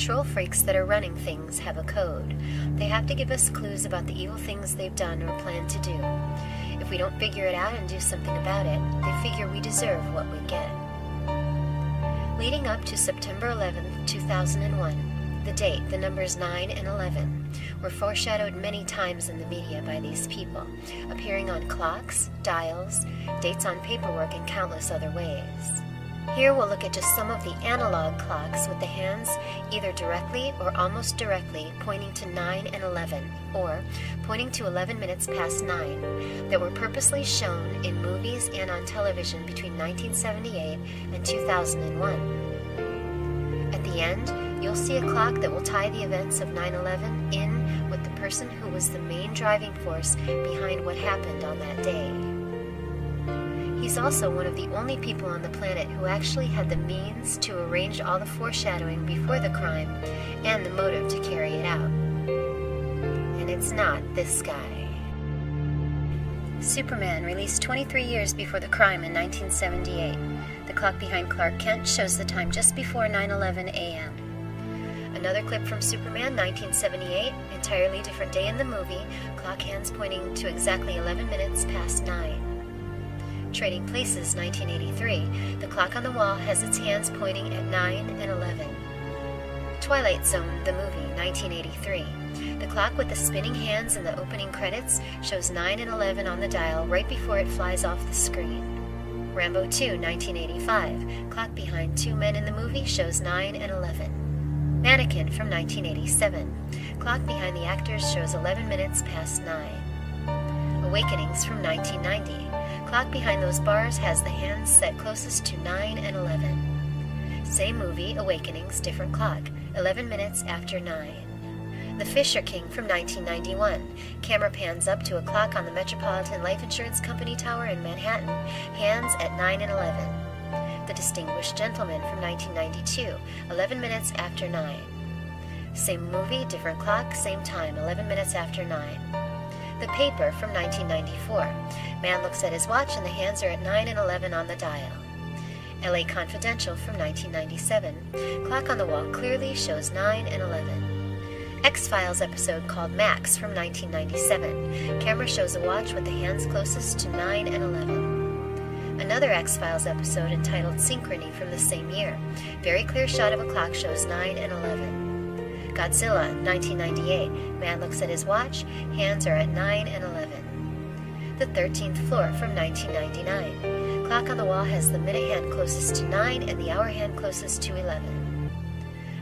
control freaks that are running things have a code. They have to give us clues about the evil things they've done or plan to do. If we don't figure it out and do something about it, they figure we deserve what we get. Leading up to September 11th, 2001, the date, the numbers 9 and 11, were foreshadowed many times in the media by these people, appearing on clocks, dials, dates on paperwork, and countless other ways. Here we'll look at just some of the analog clocks with the hands either directly or almost directly pointing to 9 and 11, or pointing to 11 minutes past 9, that were purposely shown in movies and on television between 1978 and 2001. At the end, you'll see a clock that will tie the events of 9/11 in with the person who was the main driving force behind what happened on that day. He's also one of the only people on the planet who actually had the means to arrange all the foreshadowing before the crime and the motive to carry it out. And it's not this guy. Superman, released 23 years before the crime in 1978. The clock behind Clark Kent shows the time just before 9:11 a.m. Another clip from Superman, 1978, entirely different day in the movie, clock hands pointing to exactly 11 minutes past 9. Trading Places, 1983, the clock on the wall has its hands pointing at 9 and 11. Twilight Zone, the movie, 1983. The clock with the spinning hands in the opening credits shows 9 and 11 on the dial right before it flies off the screen. Rambo 2, 1985. Clock behind two men in the movie shows 9 and 11. Mannequin from 1987. Clock behind the actors shows 11 minutes past 9. Awakenings from 1990. Clock behind those bars has the hands set closest to 9 and 11. Same movie, Awakenings, different clock, 11 minutes after 9. The Fisher King from 1991. Camera pans up to a clock on the Metropolitan Life Insurance Company Tower in Manhattan, hands at 9 and 11. The Distinguished Gentleman from 1992, 11 minutes after 9. Same movie, different clock, same time, 11 minutes after 9. The Paper from 1994. Man looks at his watch and the hands are at 9 and 11 on the dial. L.A. Confidential from 1997. Clock on the wall clearly shows 9 and 11. X-Files episode called Max from 1997. Camera shows a watch with the hands closest to 9 and 11. Another X-Files episode entitled Synchrony from the same year. Very clear shot of a clock shows 9 and 11. Godzilla, 1998. Man looks at his watch, hands are at 9 and 11. The 13th Floor from 1999. Clock on the wall has the minute hand closest to 9 and the hour hand closest to 11.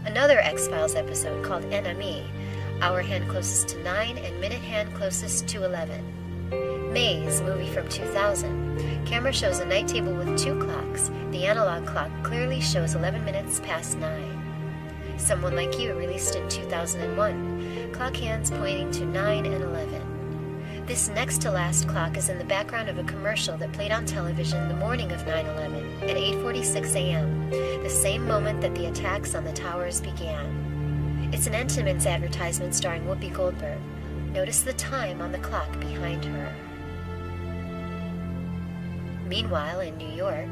Another X-Files episode called NME. Hour hand closest to 9 and minute hand closest to 11. Maze, movie from 2000. Camera shows a night table with two clocks. The analog clock clearly shows 11 minutes past 9. Someone Like You, released in 2001. Clock hands pointing to 9 and 11. This next to last clock is in the background of a commercial that played on television the morning of 9/11 at 8:46 a.m., the same moment that the attacks on the towers began. It's an Entenmann's advertisement starring Whoopi Goldberg. Notice the time on the clock behind her. Meanwhile, in New York...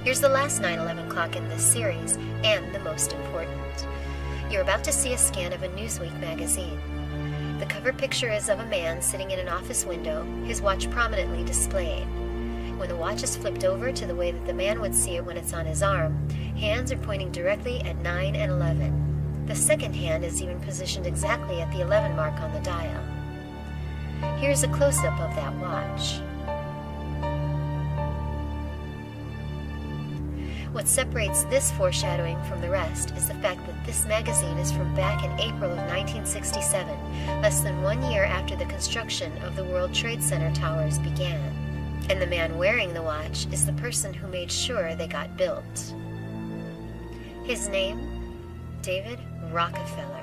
Here's the last 9/11 clock in this series, and the most important. You're about to see a scan of a Newsweek magazine. The cover picture is of a man sitting in an office window, his watch prominently displayed. When the watch is flipped over to the way that the man would see it when it's on his arm, hands are pointing directly at 9 and 11. The second hand is even positioned exactly at the 11 mark on the dial. Here's a close-up of that watch. What separates this foreshadowing from the rest is the fact that this magazine is from back in April of 1967, less than 1 year after the construction of the World Trade Center towers began. And the man wearing the watch is the person who made sure they got built. His name? David Rockefeller.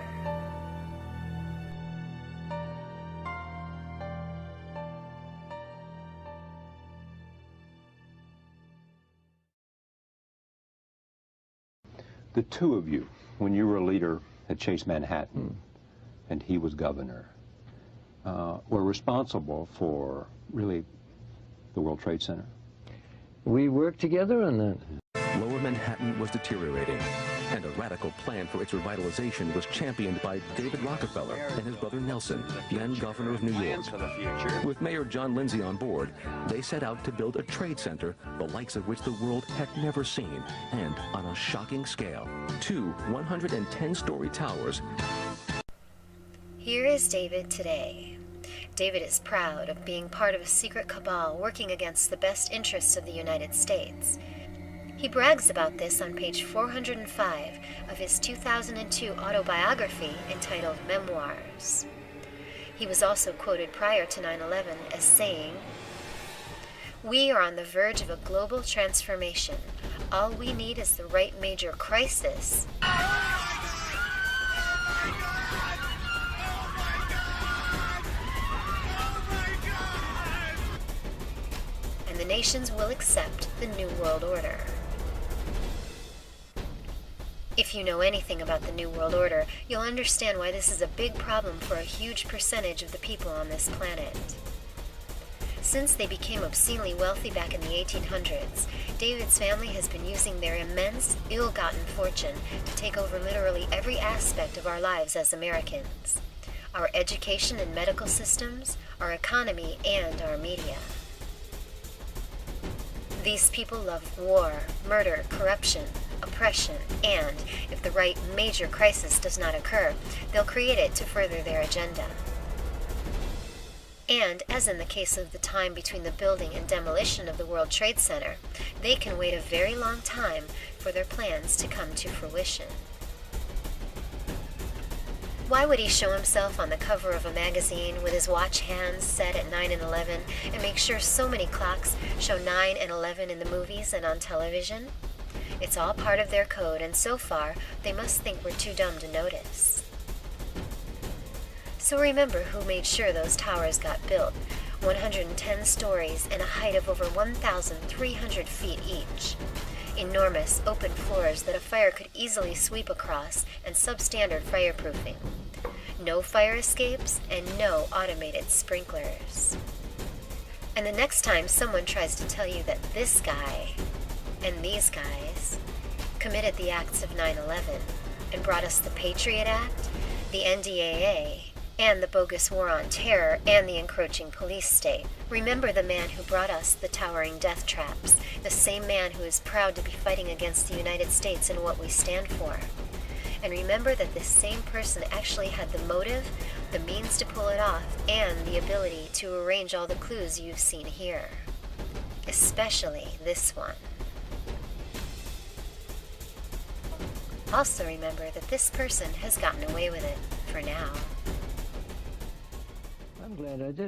The two of you, when you were a leader at Chase Manhattan and he was governor, were responsible for really the World Trade Center? We worked together on that. Lower Manhattan was deteriorating, and a radical plan for its revitalization was championed by David Rockefeller and his brother Nelson, then governor of New York. With Mayor John Lindsay on board, they set out to build a trade center, the likes of which the world had never seen, and on a shocking scale. 2 110-story towers. Here is David today. David is proud of being part of a secret cabal working against the best interests of the United States. He brags about this on page 405 of his 2002 autobiography entitled Memoirs. He was also quoted prior to 9/11 as saying, "We are on the verge of a global transformation. All we need is the right major crisis. And the nations will accept the New World Order." If you know anything about the New World Order, you'll understand why this is a big problem for a huge percentage of the people on this planet. Since they became obscenely wealthy back in the 1800s, David's family has been using their immense, ill-gotten fortune to take over literally every aspect of our lives as Americans. Our education and medical systems, our economy, and our media. These people love war, murder, corruption, oppression, and, if the right major crisis does not occur, they'll create it to further their agenda. And, as in the case of the time between the building and demolition of the World Trade Center, they can wait a very long time for their plans to come to fruition. Why would he show himself on the cover of a magazine with his watch hands set at 9 and 11 and make sure so many clocks show 9 and 11 in the movies and on television? It's all part of their code, and so far, they must think we're too dumb to notice. So remember who made sure those towers got built, 110 stories and a height of over 1,300 feet each. Enormous open floors that a fire could easily sweep across, and substandard fireproofing. No fire escapes and no automated sprinklers. And the next time someone tries to tell you that this guy and these guys committed the acts of 9/11 and brought us the Patriot Act, the NDAA, and the bogus war on terror and the encroaching police state, remember the man who brought us the towering death traps, the same man who is proud to be fighting against the United States and what we stand for. And remember that this same person actually had the motive, the means to pull it off, and the ability to arrange all the clues you've seen here. Especially this one. Also remember that this person has gotten away with it, for now. I'm glad I did.